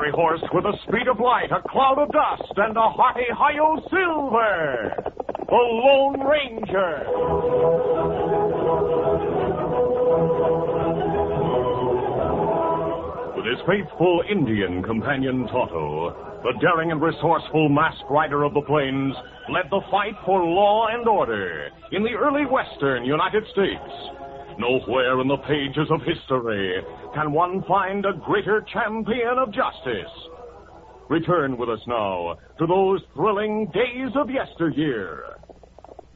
fiery horse with the speed of light, a cloud of dust, and a hearty hi-yo silver, the Lone Ranger. With his faithful Indian companion Tonto, the daring and resourceful masked rider of the plains led the fight for law and order in the early western United States. Nowhere in the pages of history can one find a greater champion of justice. Return with us now to those thrilling days of yesteryear.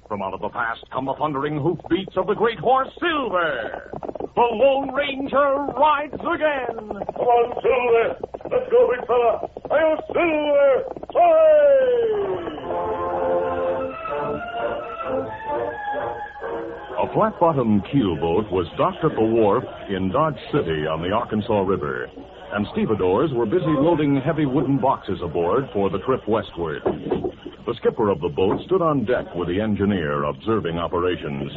From out of the past come the thundering hoofbeats of the great horse Silver. The Lone Ranger rides again. Come on, Silver. Let's go, big fella. Hi-yo, Silver. A flat-bottomed keelboat was docked at the wharf in Dodge City on the Arkansas River, and stevedores were busy loading heavy wooden boxes aboard for the trip westward. The skipper of the boat stood on deck with the engineer observing operations.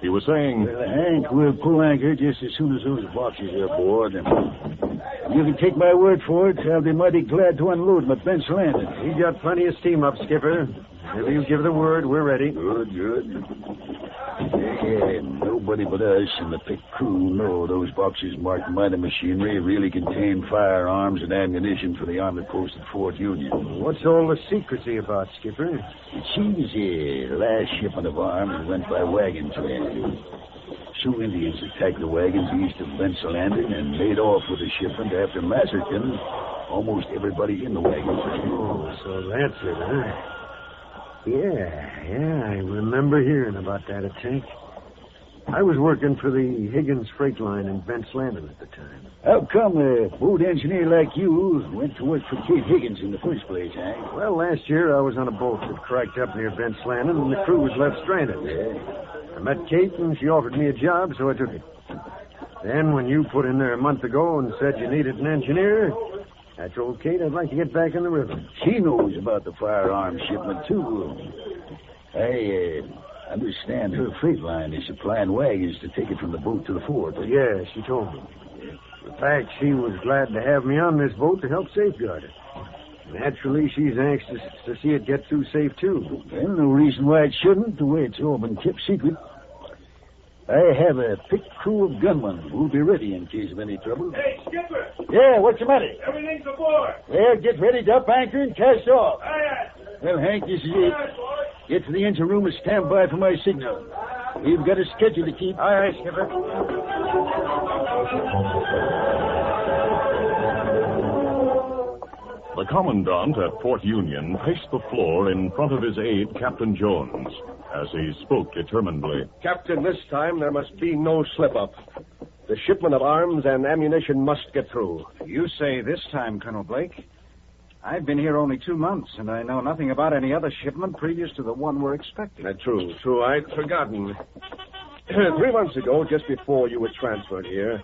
He was saying, "Well, Hank, we'll pull anchor just as soon as those boxes are aboard. And you can take my word for it, I'll be mighty glad to unload them at Bench Landing." He's got plenty of steam up, Skipper. If you give the word, we're ready. Good. Yeah, nobody but us and the pick crew know those boxes marked mining machinery really contain firearms and ammunition for the army post at Fort Union. What's all the secrecy about, Skipper? It seems the last shipment of arms went by wagon train. Sioux Indians attacked the wagons east of Bench Landing and made off with the shipment after massacring almost everybody in the wagons. Oh, so that's it, huh? Yeah, I remember hearing about that attack. I was working for the Higgins freight line in Bench Landing at the time. How come a boat engineer like you went to work for Kate Higgins in the first place, Hank? Well, last year I was on a boat that cracked up near Bench Landing, and the crew was left stranded. Yeah. I met Kate, and she offered me a job, so I took it. Then, when you put in there a month ago and said you needed an engineer, I told Kate I'd like to get back in the river. She knows about the firearms shipment, too. I understand her freight line is supplying wagons to take it from the boat to the fort. Yeah, she told me. In fact, she was glad to have me on this boat to help safeguard it. Naturally, she's anxious to see it get through safe, too. Well, no reason why it shouldn't, the way it's all been kept secret. I have a picked crew of gunmen who'll be ready in case of any trouble. Hey, Skipper! Yeah, what's the matter? Everything's aboard. Well, get ready to up anchor and cast off. Aye, Well, Hank, this is aye. it. Get to the engine room and stand by for my signal. We've got a schedule to keep. Aye, Skipper. The commandant at Fort Union paced the floor in front of his aide, Captain Jones, as he spoke determinedly. Captain, this time there must be no slip-up. The shipment of arms and ammunition must get through. You say this time, Colonel Blake. I've been here only 2 months, and I know nothing about any other shipment previous to the one we're expecting. True. I'd forgotten. 3 months ago, just before you were transferred here,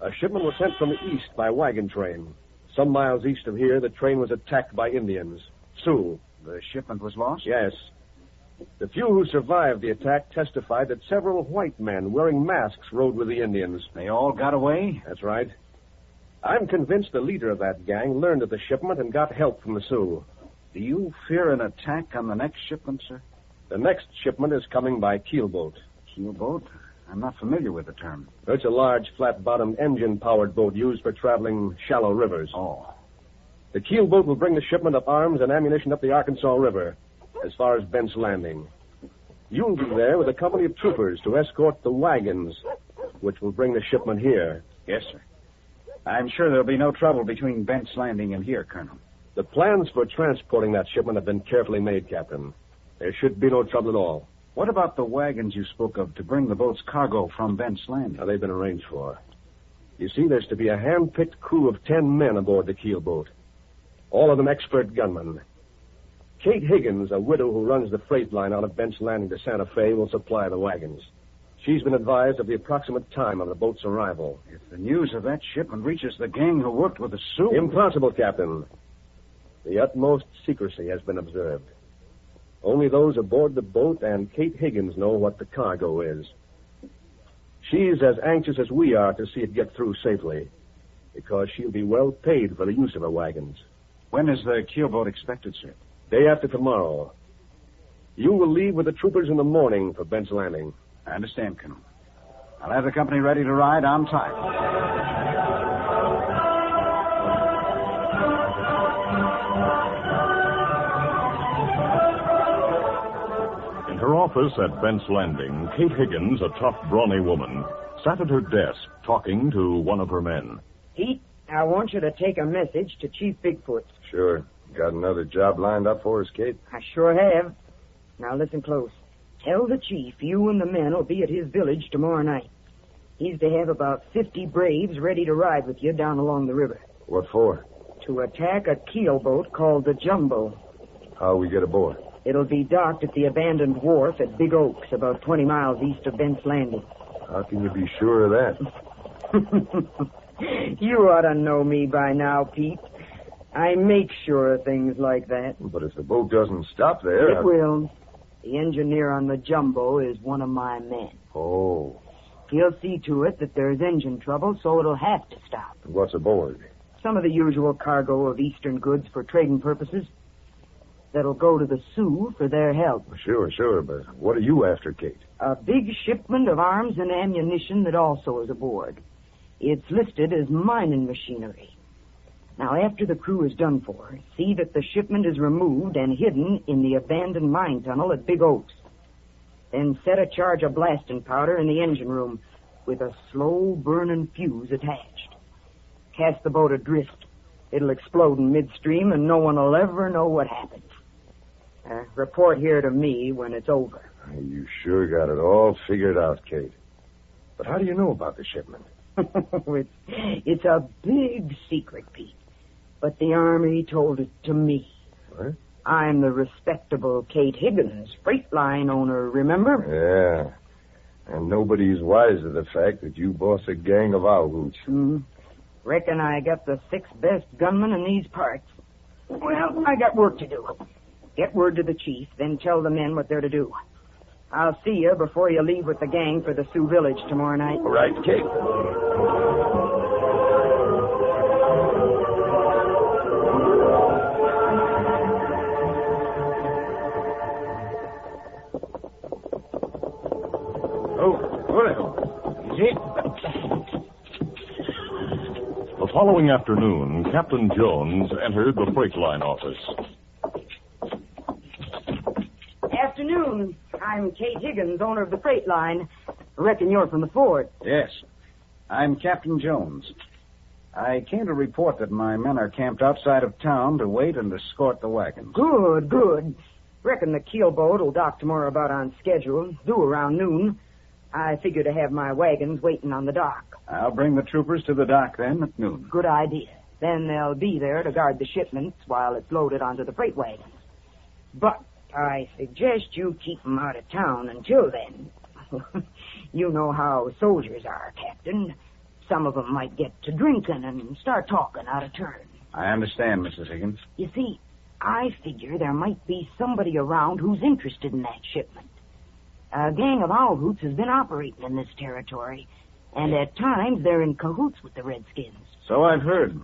a shipment was sent from the east by wagon train. Some miles east of here, the train was attacked by Indians. Sioux. The shipment was lost? Yes. The few who survived the attack testified that several white men wearing masks rode with the Indians. They all got away? That's right. I'm convinced the leader of that gang learned of the shipment and got help from the Sioux. Do you fear an attack on the next shipment, sir? The next shipment is coming by Keelboat. Keelboat? I'm not familiar with the term. It's a large, flat-bottomed, engine-powered boat used for traveling shallow rivers. Oh. The Keelboat will bring the shipment of arms and ammunition up the Arkansas River, as far as Bench Landing. You'll be there with a company of troopers to escort the wagons, which will bring the shipment here. Yes, sir. I'm sure there'll be no trouble between Bench Landing and here, Colonel. The plans for transporting that shipment have been carefully made, Captain. There should be no trouble at all. What about the wagons you spoke of to bring the boat's cargo from Bench Landing? Now, they've been arranged for. You see, there's to be a hand-picked crew of 10 men aboard the Keelboat. All of them expert gunmen. Kate Higgins, a widow who runs the freight line out of Bench Landing to Santa Fe, will supply the wagons. She's been advised of the approximate time of the boat's arrival. If the news of that shipment reaches the gang who worked with the Sioux... Impossible, Captain. The utmost secrecy has been observed. Only those aboard the boat and Kate Higgins know what the cargo is. She's as anxious as we are to see it get through safely. because she'll be well paid for the use of her wagons. When is the keelboat expected, sir? Day after tomorrow. You will leave with the troopers in the morning for Bent's Landing. I understand, Colonel. I'll have the company ready to ride on time. In her office at Bent's Landing, Kate Higgins, a tough, brawny woman, sat at her desk talking to one of her men. Pete, I want you to take a message to Chief Bigfoot. Sure. Got another job lined up for us, Kate? I sure have. Now listen close. Tell the chief you and the men will be at his village tomorrow night. He's to have about 50 braves ready to ride with you down along the river. What for? To attack a keelboat called the Jumbo. How we get aboard? It'll be docked at the abandoned wharf at Big Oaks, about 20 miles east of Bent's Landing. How can you be sure of that? You ought to know me by now, Pete. I make sure of things like that. But if the boat doesn't stop there... It will. The engineer on the Jumbo is one of my men. Oh. He'll see to it that there's engine trouble, so it'll have to stop. What's aboard? Some of the usual cargo of eastern goods for trading purposes. That'll go to the Sioux for their help. Sure, but what are you after, Kate? A big shipment of arms and ammunition that also is aboard. It's listed as mining machinery. Now, after the crew is done for, see that the shipment is removed and hidden in the abandoned mine tunnel at Big Oaks. Then set a charge of blasting powder in the engine room with a slow-burning fuse attached. Cast the boat adrift. It'll explode in midstream, and no one will ever know what happened. Report here to me when it's over. You sure got it all figured out, Kate. But how do you know about the shipment? It's a big secret, Pete. But the Army told it to me. What? I'm the respectable Kate Higgins, freight line owner, remember? Yeah. And nobody's wise to the fact that you boss a gang of owlhoots. Reckon I got the 6th best gunman in these parts. Well, I got work to do. Get word to the chief, then tell the men what they're to do. I'll see you before you leave with the gang for the Sioux village tomorrow night. All right, Kate. The following afternoon, Captain Jones entered the freight line office. Afternoon. I'm Kate Higgins, owner of the freight line. Reckon you're from the fort. Yes. I'm Captain Jones. I came to report that my men are camped outside of town to wait and escort the wagons. Good. Reckon the keelboat will dock tomorrow about on schedule, due around noon. I figure to have my wagons waiting on the dock. I'll bring the troopers to the dock then at noon. Good idea. Then they'll be there to guard the shipments while it's loaded onto the freight wagons. But I suggest you keep them out of town until then. You know how soldiers are, Captain. Some of them might get to drinking and start talking out of turn. I understand, Mrs. Higgins. You see, I figure there might be somebody around who's interested in that shipment. A gang of owlhoots has been operating in this territory, and at times they're in cahoots with the Redskins. So I've heard.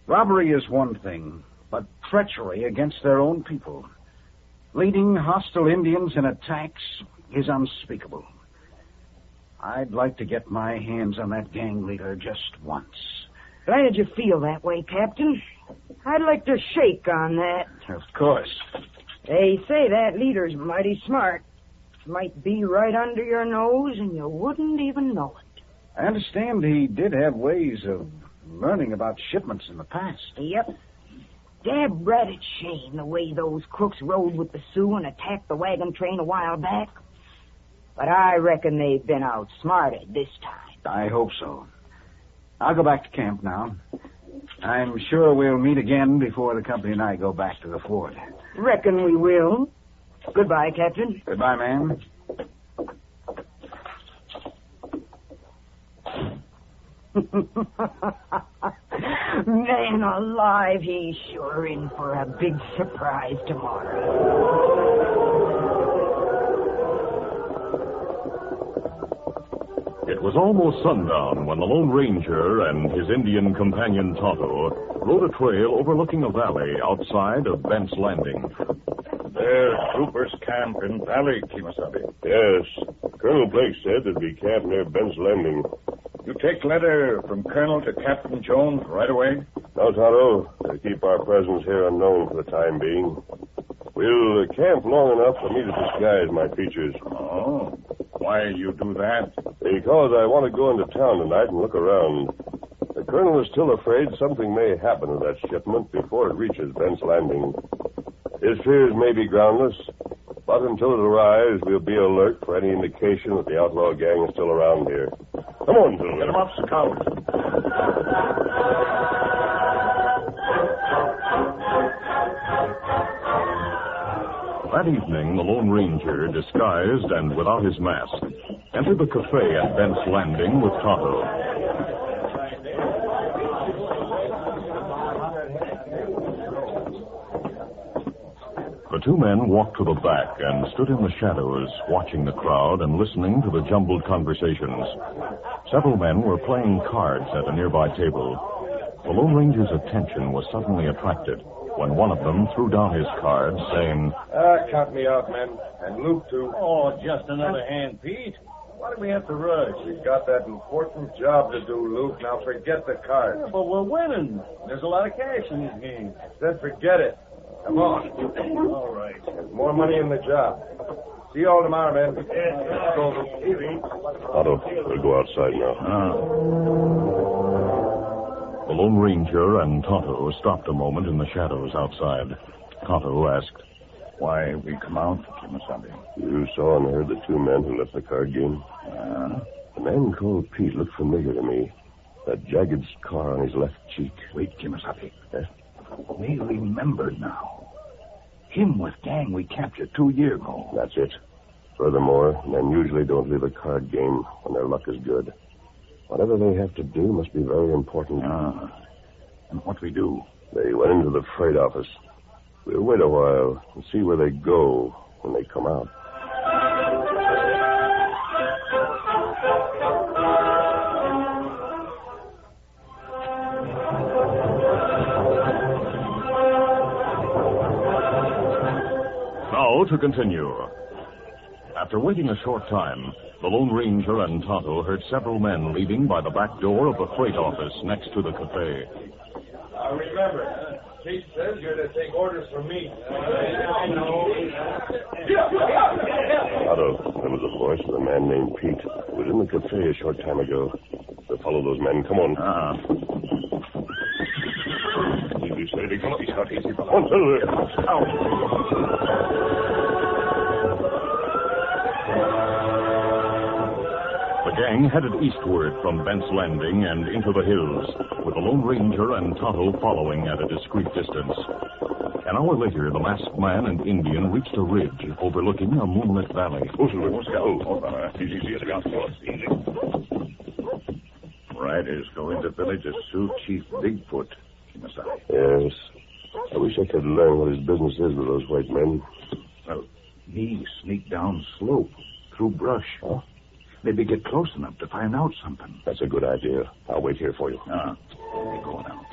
Robbery is one thing, but treachery against their own people, leading hostile Indians in attacks, is unspeakable. I'd like to get my hands on that gang leader just once. Glad you feel that way, Captain. I'd like to shake on that. Of course. They say that leader's mighty smart. Might be right under your nose, and you wouldn't even know it. I understand he did have ways of learning about shipments in the past. Yep. Dab ratted shame the way those crooks rode with the Sioux and attacked the wagon train a while back. But I reckon they've been outsmarted this time. I hope so. I'll go back to camp now. I'm sure we'll meet again before the company and I go back to the fort. Reckon we will. Goodbye, Captain. Goodbye, ma'am. Man alive, he's sure in for a big surprise tomorrow. It was almost sundown when the Lone Ranger and his Indian companion Tonto rode a trail overlooking a valley outside of Bent's Landing. There's troopers camp in Valley, Kimasabi. Yes. Colonel Blake said there'd be camp near Bent's Landing. You take letter from Colonel to Captain Jones right away? No, Tonto. They keep our presence here unknown for the time being. We'll camp long enough for me to disguise my features. Oh. Why you do that? Because I want to go into town tonight and look around. The colonel is still afraid something may happen to that shipment before it reaches Bent's Landing. His fears may be groundless, but until it arrives, we'll be alert for any indication that the outlaw gang is still around here. Come on, Silver. Get him up, Scout. That evening, the Lone Ranger, disguised and without his mask, entered the cafe at Bent's Landing with Tonto. The two men walked to the back and stood in the shadows, watching the crowd and listening to the jumbled conversations. Several men were playing cards at a nearby table. The Lone Ranger's attention was suddenly attracted when one of them threw down his cards, saying, Count me out, men. And Luke, too. Oh, just another hand, Pete. Why do we have to rush? We've got that important job to do, Luke. Now forget the cards. Yeah, but we're winning. There's a lot of cash in this game. Then forget it. Come on. All right. There's more money in the job. See you all tomorrow, men. Let's go. Otto, we'll go outside now. The Lone Ranger and Tonto stopped a moment in the shadows outside. Tonto asked, Why we come out, Kimasabi? You saw and heard the two men who left the card game? The man called Pete looked familiar to me. That jagged scar on his left cheek. Wait, Kimasabi. We remember now. Him with gang we captured 2 years ago. That's it. Furthermore, men usually don't leave a card game when their luck is good. Whatever they have to do must be very important. And what we do? They went into the freight office. We'll wait a while and see where they go when they come out. Now to continue. After waiting a short time, the Lone Ranger and Tonto heard several men leaving by the back door of the freight office next to the cafe. Remember, Pete says you're to take orders from me. Otto, there was a voice of a man named Pete who was in the cafe a short time ago. We'll follow those men. Come on. Easy, steady. Come on, Scott. Easy. Come on, The gang headed eastward from Bent's Landing and into the hills, with the Lone Ranger and Tonto following at a discreet distance. An hour later, the masked man and Indian reached a ridge overlooking a moonlit valley. Riders go into village to sue Chief Bigfoot, Kimasabi. Yes. I wish I could learn what his business is with those white men. Well, he sneaked down slope through brush. Huh? Maybe get close enough to find out something. That's a good idea. I'll wait here for you. We're going out.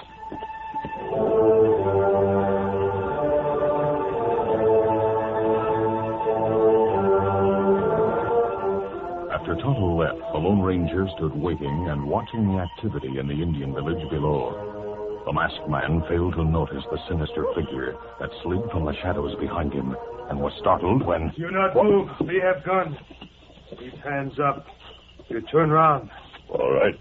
After Tonto left, the Lone Ranger stood waiting and watching the activity in the Indian village below. The masked man failed to notice the sinister figure that slid from the shadows behind him and was startled when... Do not move. We have guns. Keep hands up. You turn round. All right.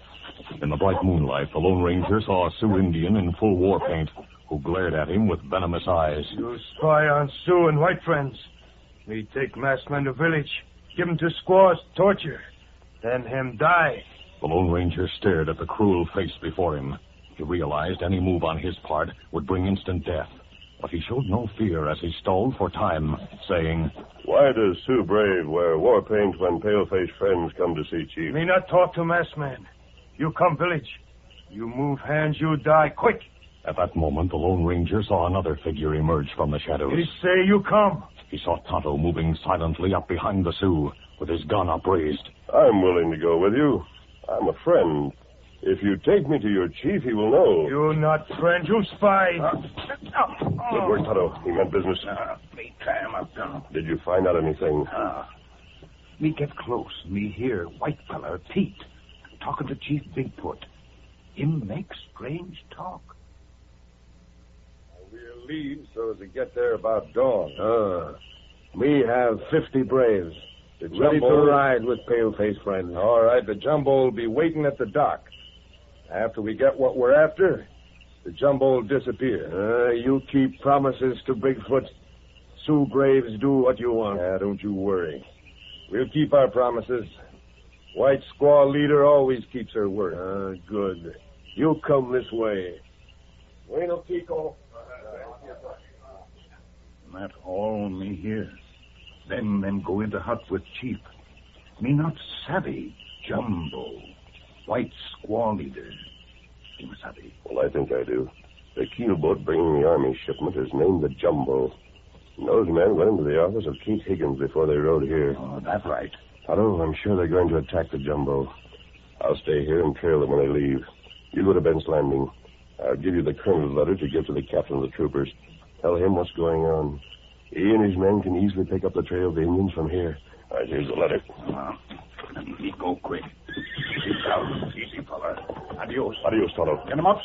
In the bright moonlight, the Lone Ranger saw a Sioux Indian in full war paint who glared at him with venomous eyes. You spy on Sioux and white friends. We take masked man to village. Give him to squaws, torture. Then him die. The Lone Ranger stared at the cruel face before him. He realized any move on his part would bring instant death. But he showed no fear as he stalled for time, saying, Why does Sioux Brave wear war paint when pale-faced friends come to see Chief? Me not talk to masked man. You come village. You move hands, you die. Quick. At that moment, the Lone Ranger saw another figure emerge from the shadows. He say you come. He saw Tonto moving silently up behind the Sioux, with his gun upraised. I'm willing to go with you. I'm a friend. If you take me to your chief, he will know. You not friend, you spy. Good work, Tonto. He meant business. Me tie him up now. Did you find out anything? Me get close. Me hear white feller, Pete, talking to Chief Bigfoot. Him make strange talk. We'll leave so as to get there about dawn. Me have 50 braves. Ready to ride with pale-faced friends. All right, the jumbo will be waiting at the dock. After we get what we're after, the jumbo will disappear. You keep promises to Bigfoot. Sioux braves do what you want. Don't you worry. We'll keep our promises. White squaw leader always keeps her word. Good. You come this way. Bueno, Pico. That all me hear. Then go into hut with Chief. Me not savvy. Jumbo. White squaw leader. Him savvy. Well, I think I do. The keelboat bringing the army shipment is named the Jumbo. And those men went into the office of Keith Higgins before they rode here. Oh, that's right. Tonto, I'm sure they're going to attack the Jumbo. I'll stay here and trail them when they leave. You go to Bent's Landing. I'll give you the colonel's letter to give to the captain of the troopers. Tell him what's going on. He and his men can easily pick up the trail of the Indians from here. All right, here's the letter. Me go quick. Sit down. Easy, fella. Adios. Adios, Tonto. Get him up.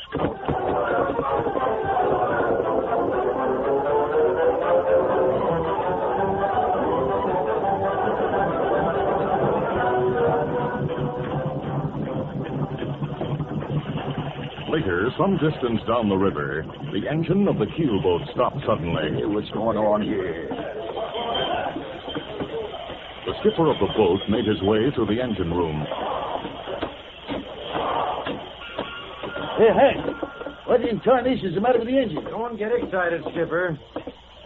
Later, some distance down the river, the engine of the keelboat stopped suddenly. Hey, what's going on here? The skipper of the boat made his way through the engine room. Hey, what in tarnation is the matter with the engine? Don't get excited, Skipper.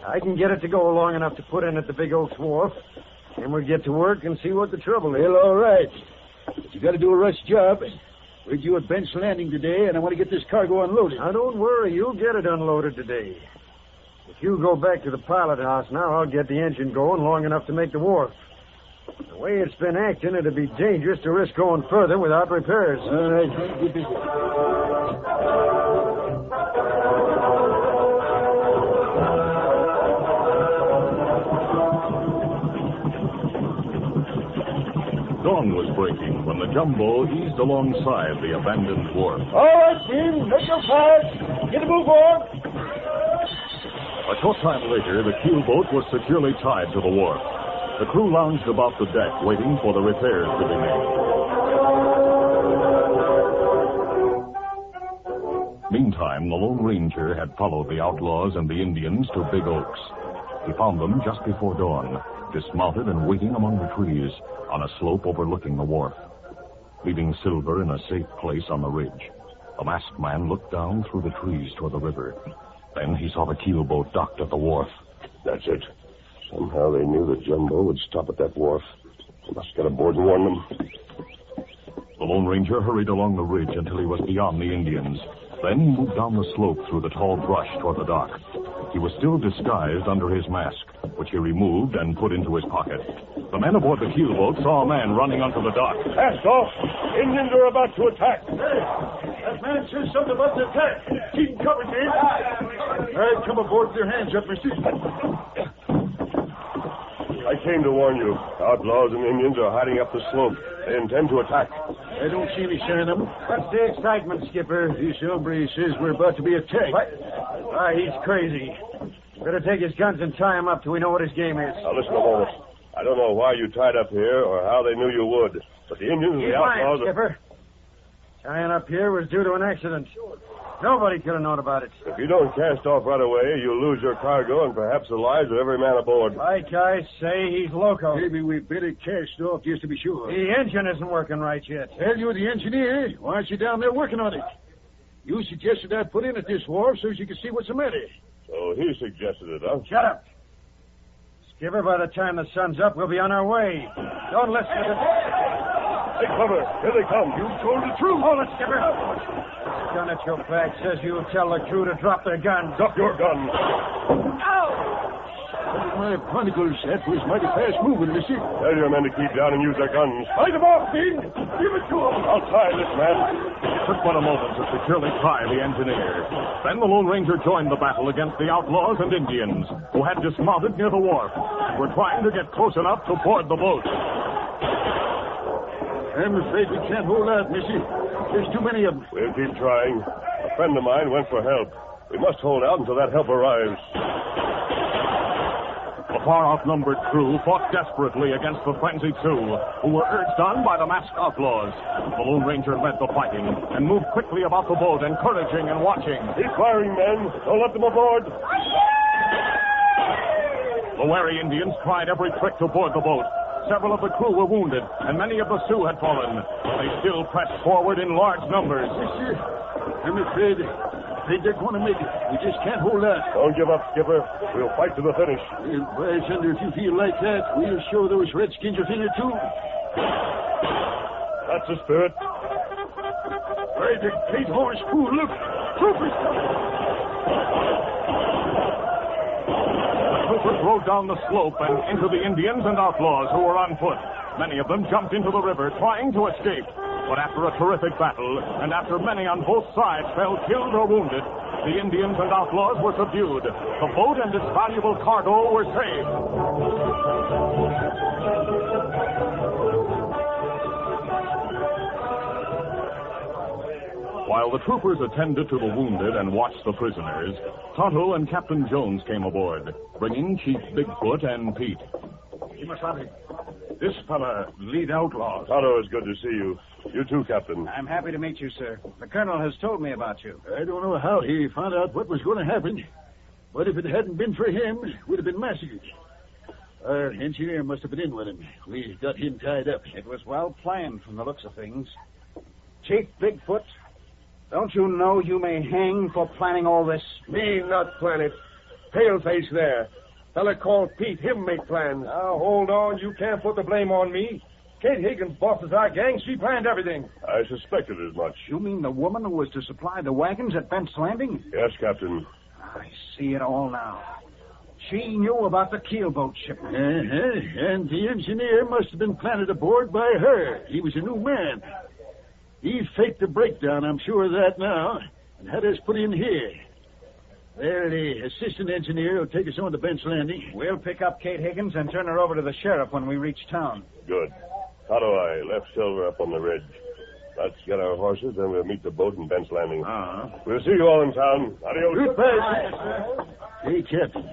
I can get it to go long enough to put in at the Big Oaks Wharf, and we'll get to work and see what the trouble is. Well, all right. But you got to do a rush job. We're due at Bent's Landing today, and I want to get this cargo unloaded. Now, don't worry. You'll get it unloaded today. If you go back to the pilot house now, I'll get the engine going long enough to make the wharf. The way it's been acting, it'd be dangerous to risk going further without repairs. All right, get busy. Dawn was breaking when the Jumbo eased alongside the abandoned wharf. All right, team, make your fast. Get a move on. A short time later, the keelboat was securely tied to the wharf. The crew lounged about the deck, waiting for the repairs to be made. Meantime, the Lone Ranger had followed the outlaws and the Indians to Big Oaks. He found them just before dawn, dismounted and waiting among the trees on a slope overlooking the wharf. Leaving Silver in a safe place on the ridge, the masked man looked down through the trees toward the river. Then he saw the keelboat docked at the wharf. That's it. Somehow they knew the Jumbo would stop at that wharf. They must get aboard and warn them. The Lone Ranger hurried along the ridge until he was beyond the Indians. Then he moved down the slope through the tall brush toward the dock. He was still disguised under his mask, which he removed and put into his pocket. The men aboard the keelboat saw a man running onto the dock. Cast off! Indians are about to attack! That man says something about the attack. Keep cover, Dave. All right, come aboard with your hands up, mister. I came to warn you. Outlaws and Indians are hiding up the slope. They intend to attack. I don't see any sign of them. What's the excitement, Skipper? This hombre says we're about to be attacked. What? Why, he's crazy. Better take his guns and tie him up till we know what his game is. Now, listen a moment. I don't know why you tied up here or how they knew you would, but the Indians and He's the lying, outlaws... Skipper. Tying up here was due to an accident. Nobody could have known about it. If you don't cast off right away, you'll lose your cargo and perhaps the lives of every man aboard. Like I say, he's loco. Maybe we better cast off just to be sure. The engine isn't working right yet. Well, you're the engineer. Why aren't you down there working on it? You suggested I put in at this wharf so as you could see what's the matter. So he suggested it, huh? Shut up. Skipper, by the time the sun's up, we'll be on our way. Don't listen to them. Take cover. Here they come. You told the truth. Hold it, Skipper. Gun at your back says you'll tell the crew to drop their guns. Drop your gun. Ow! My chronicles, that was mighty fast moving, mister. Tell your men to keep down and use their guns. Fight them off, Dean! Give it to them! I'll tie this man. It took but a moment to securely tie the engineer. Then the Lone Ranger joined the battle against the outlaws and Indians, who had dismounted near the wharf and were trying to get close enough to board the boat. I'm afraid we can't hold out, mister. There's too many of them. We'll keep trying. A friend of mine went for help. We must hold out until that help arrives. The far outnumbered crew fought desperately against the frenzied Sioux, who were urged on by the masked outlaws. The Lone Ranger led the fighting and moved quickly about the boat, encouraging and watching. Keep firing, men. Don't let them aboard. The wary Indians tried every trick to board the boat. Several of the crew were wounded, and many of the Sioux had fallen. They still pressed forward in large numbers. Mister, I'm afraid they're going to make it. We just can't hold out. Don't give up, Skipper. We'll fight to the finish. Bartender, if you feel like that, we'll show those redskins a thing or two. That's the spirit. By the great horse, fool, look. Troopers coming. Troopers rode down the slope and into the Indians and outlaws who were on foot. Many of them jumped into the river, trying to escape. But after a terrific battle, and after many on both sides fell killed or wounded, the Indians and outlaws were subdued. The boat and its valuable cargo were saved. While the troopers attended to the wounded and watched the prisoners, Tonto and Captain Jones came aboard, bringing Chief Bigfoot and Pete. This fella lead outlaws. Tonto, it's good to see you. You too, Captain. I'm happy to meet you, sir. The colonel has told me about you. I don't know how he found out what was going to happen, but if it hadn't been for him, we'd have been massacred. Our engineer must have been in with him. We got him tied up. It was well planned from the looks of things. Chief Bigfoot, don't you know you may hang for planning all this? Me not plan it. Paleface there. Fella called Pete, him make plans. Now, hold on. You can't put the blame on me. Kate Higgins bosses our gang. She planned everything. I suspected as much. You mean the woman who was to supply the wagons at Bent's Landing? Yes, Captain. I see it all now. She knew about the Keelboat shipment. And the engineer must have been planted aboard by her. He was a new man. He faked the breakdown, I'm sure of that now, and had us put in here. There, the assistant engineer will take us on to Bent's Landing. We'll pick up Kate Higgins and turn her over to the sheriff when we reach town. Good. How do I? Left Silver up on the ridge. Let's get our horses, then we'll meet the boat in Bent's Landing. We'll see you all in town. Adios. Goodbye. Hey, Captain,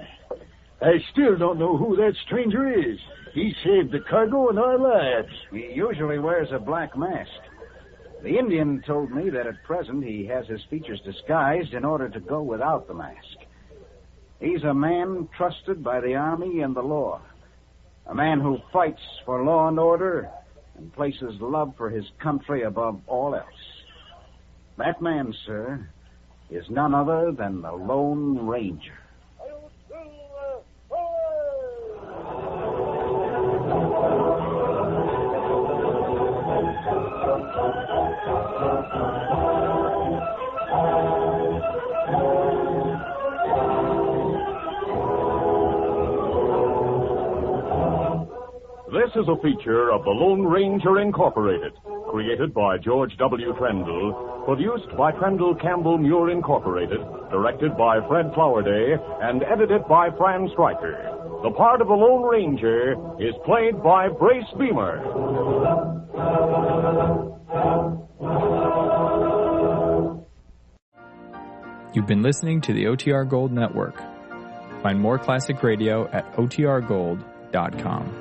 I still don't know who that stranger is. He saved the cargo and our lives. He usually wears a black mask. The Indian told me that at present he has his features disguised in order to go without the mask. He's a man trusted by the army and the law. A man who fights for law and order and places love for his country above all else. That man, sir, is none other than the Lone Ranger. This is a feature of the Lone Ranger Incorporated, created by George W. Trendle, produced by Trendle Campbell Muir Incorporated, directed by Fred Flowerday, and edited by Fran Stryker. The part of the Lone Ranger is played by Brace Beamer. You've been listening to the OTR Gold Network. Find more classic radio at otrgold.com.